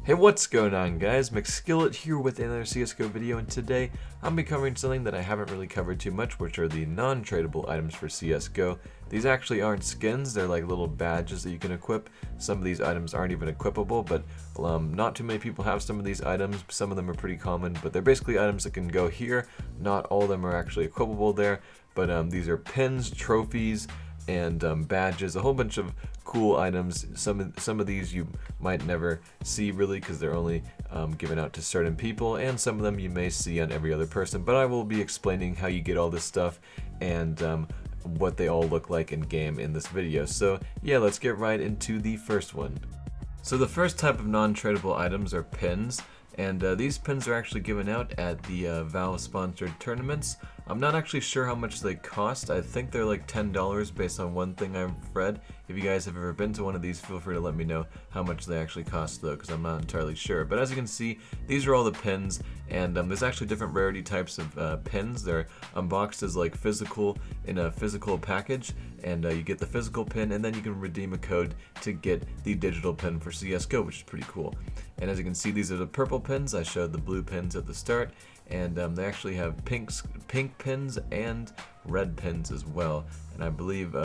Hey, what's going on, guys? Mcskillet here with another CSGO video, and today I'm going to be covering something that I haven't really covered too much, which are the non-tradable items for CSGO. These actually aren't skins, they're like little badges that you can equip. Some of these items aren't even equipable, but not too many people have some of these items. Some of them are pretty common, but they're basically items that can go here. Not all of them are actually equipable there, but these are pins, trophies, and badges, a whole bunch of cool items. Some of these you might never see really because they're only given out to certain people, and some of them you may see on every other person, but I will be explaining how you get all this stuff and what they all look like in game in this video. So yeah, let's get right into the first one. So the first type of non-tradable items are pins, and these pins are actually given out at the Valve sponsored tournaments. I'm not actually sure how much they cost. I think they're like $10 based on one thing I've read. If you guys have ever been to one of these, feel free to let me know how much they actually cost though, because I'm not entirely sure. But as you can see, these are all the pins, and there's actually different rarity types of pins. They're unboxed as like physical in a physical package, and you get the physical pin, and then you can redeem a code to get the digital pin for CSGO, which is pretty cool. And as you can see, these are the purple pins. I showed the blue pins at the start, and they actually have pink pins and red pins as well. And I believe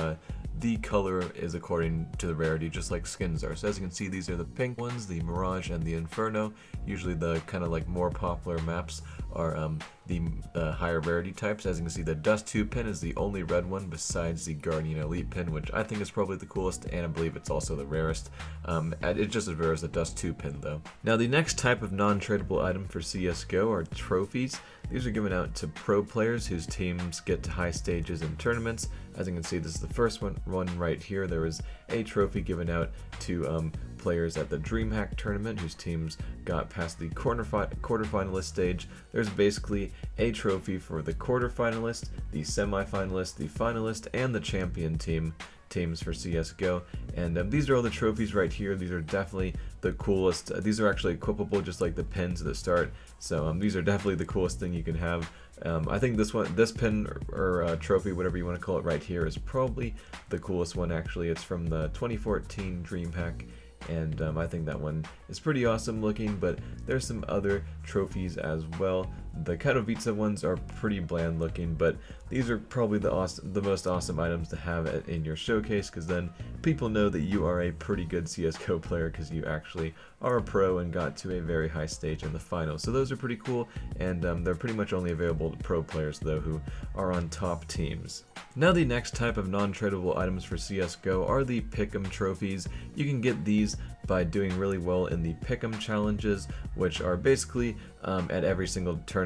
the color is according to the rarity, just like skins are. So as you can see, these are the pink ones, the Mirage and the Inferno. Usually the kind of like more popular maps are the higher rarity types. As you can see, the Dust 2 pin is the only red one besides the Guardian Elite pin, which I think is probably the coolest, and I believe it's also the rarest. It's just as rare as the Dust 2 pin though. Now the next type of non-tradable item for CSGO are trophies. These are given out to pro players whose teams get to high stages in tournaments. As you can see, this is the first one right here. There was a trophy given out to players at the DreamHack tournament whose teams got past the quarterfinalist stage. There's basically a trophy for the quarterfinalist, the semifinalist, the finalist, and the champion teams for CSGO, and these are all the trophies right here. These are definitely the coolest. These are actually equipable just like the pins at the start, so these are definitely the coolest thing you can have. I think this pin or trophy, whatever you want to call it right here, is probably the coolest one actually. It's from the 2014 DreamHack, and I think that one is pretty awesome looking, but there's some other trophies as well. The Katowice ones are pretty bland looking, but these are probably the most awesome items to have in your showcase, because then people know that you are a pretty good CSGO player because you actually are a pro and got to a very high stage in the final. So those are pretty cool, and they're pretty much only available to pro players though who are on top teams. Now the next type of non-tradable items for CSGO are the Pickem Trophies. You can get these by doing really well in the Pickem challenges, which are basically at every single tournament.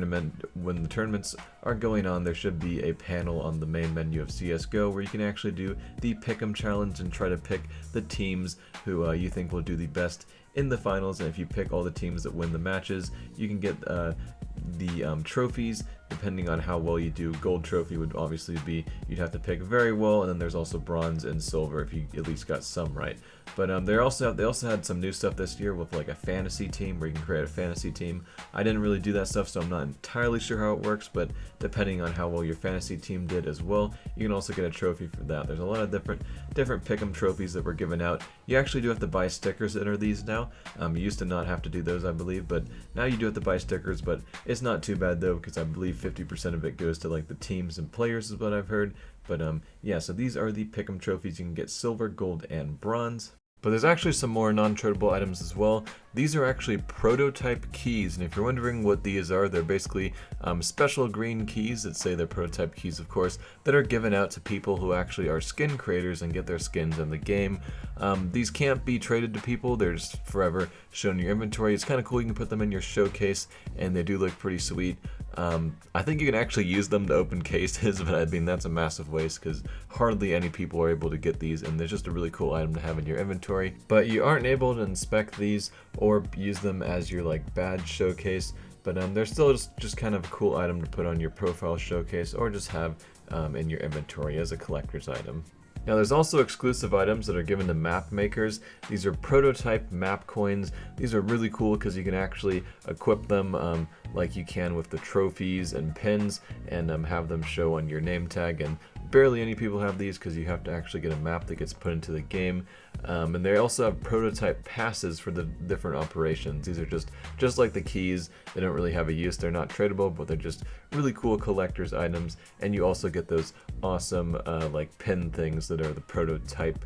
When the tournaments are going on, there should be a panel on the main menu of CSGO where you can actually do the Pickem challenge and try to pick the teams who you think will do the best in the finals. And if you pick all the teams that win the matches, you can get the trophies depending on how well you do. Gold trophy would obviously be, you'd have to pick very well, and then there's also bronze and silver if you at least got some right. But they also had some new stuff this year with like a fantasy team where you can create a fantasy team. I didn't really do that stuff, so I'm not entirely sure how it works, but depending on how well your fantasy team did as well, you can also get a trophy for that. There's a lot of different Pickem trophies that were given out. You actually do have to buy stickers that are these now. You used to not have to do those, I believe, but now you do have to buy stickers, but it's not too bad though, because I believe 50% of it goes to like the teams and players is what I've heard. But yeah, so these are the Pickem trophies. You can get silver, gold, and bronze. But there's actually some more non-tradable items as well. These are actually prototype keys, and if you're wondering what these are, they're basically special green keys that say they're prototype keys, of course, that are given out to people who actually are skin creators and get their skins in the game. These can't be traded to people, they're just forever shown in your inventory. It's kind of cool, you can put them in your showcase, and they do look pretty sweet. I think you can actually use them to open cases, but I mean that's a massive waste because hardly any people are able to get these, and they're just a really cool item to have in your inventory. But you aren't able to inspect these or use them as your like badge showcase, but they're still just kind of a cool item to put on your profile showcase or just have in your inventory as a collector's item. Now there's also exclusive items that are given to map makers. These are prototype map coins. These are really cool because you can actually equip them like you can with the trophies and pins, and have them show on your name tag and Barely any people have these because you have to actually get a map that gets put into the game. And they also have prototype passes for the different operations. These are just like the keys. They don't really have a use. They're not tradable, but they're just really cool collector's items. And you also get those awesome like pin things that are the prototype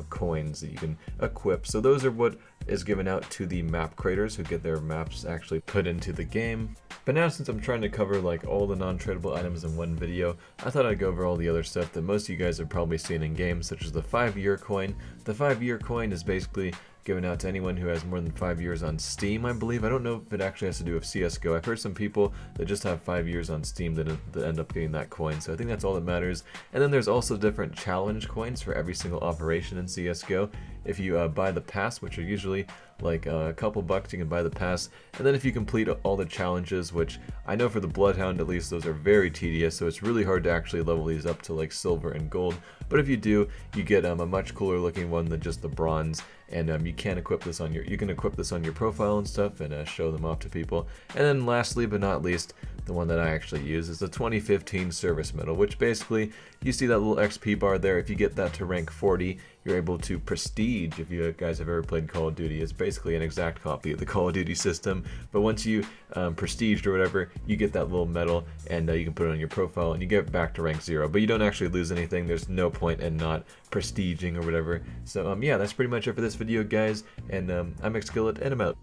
coins that you can equip. So those are what is given out to the map creators who get their maps actually put into the game. But now, since I'm trying to cover like all the non-tradable items in one video, I thought I'd go over all the other stuff that most of you guys have probably seen in games, such as the 5-year coin. The 5-year coin is basically given out to anyone who has more than 5 years on Steam, I believe. I don't know if it actually has to do with CSGO. I've heard some people that just have 5 years on Steam that end up getting that coin, so I think that's all that matters. And then there's also different challenge coins for every single operation in CSGO. If you buy the pass, which are usually like a couple bucks, you can buy the pass. And then if you complete all the challenges, which I know for the Bloodhound at least, those are very tedious, so it's really hard to actually level these up to like silver and gold. But if you do, you get a much cooler looking one than just the bronze. And you can equip this on you can equip this on your profile and stuff and show them off to people. And then lastly but not least, the one that I actually use is the 2015 service medal, which basically, you see that little XP bar there. If you get that to rank 40, you're able to prestige. If you guys have ever played Call of Duty, it's basically an exact copy of the Call of Duty system. But once you prestiged or whatever, you get that little medal, and you can put it on your profile, and you get back to rank 0. But you don't actually lose anything. There's no point in not prestiging or whatever. So yeah, that's pretty much it for this video, guys. And I'm Mcskillet, and I'm out.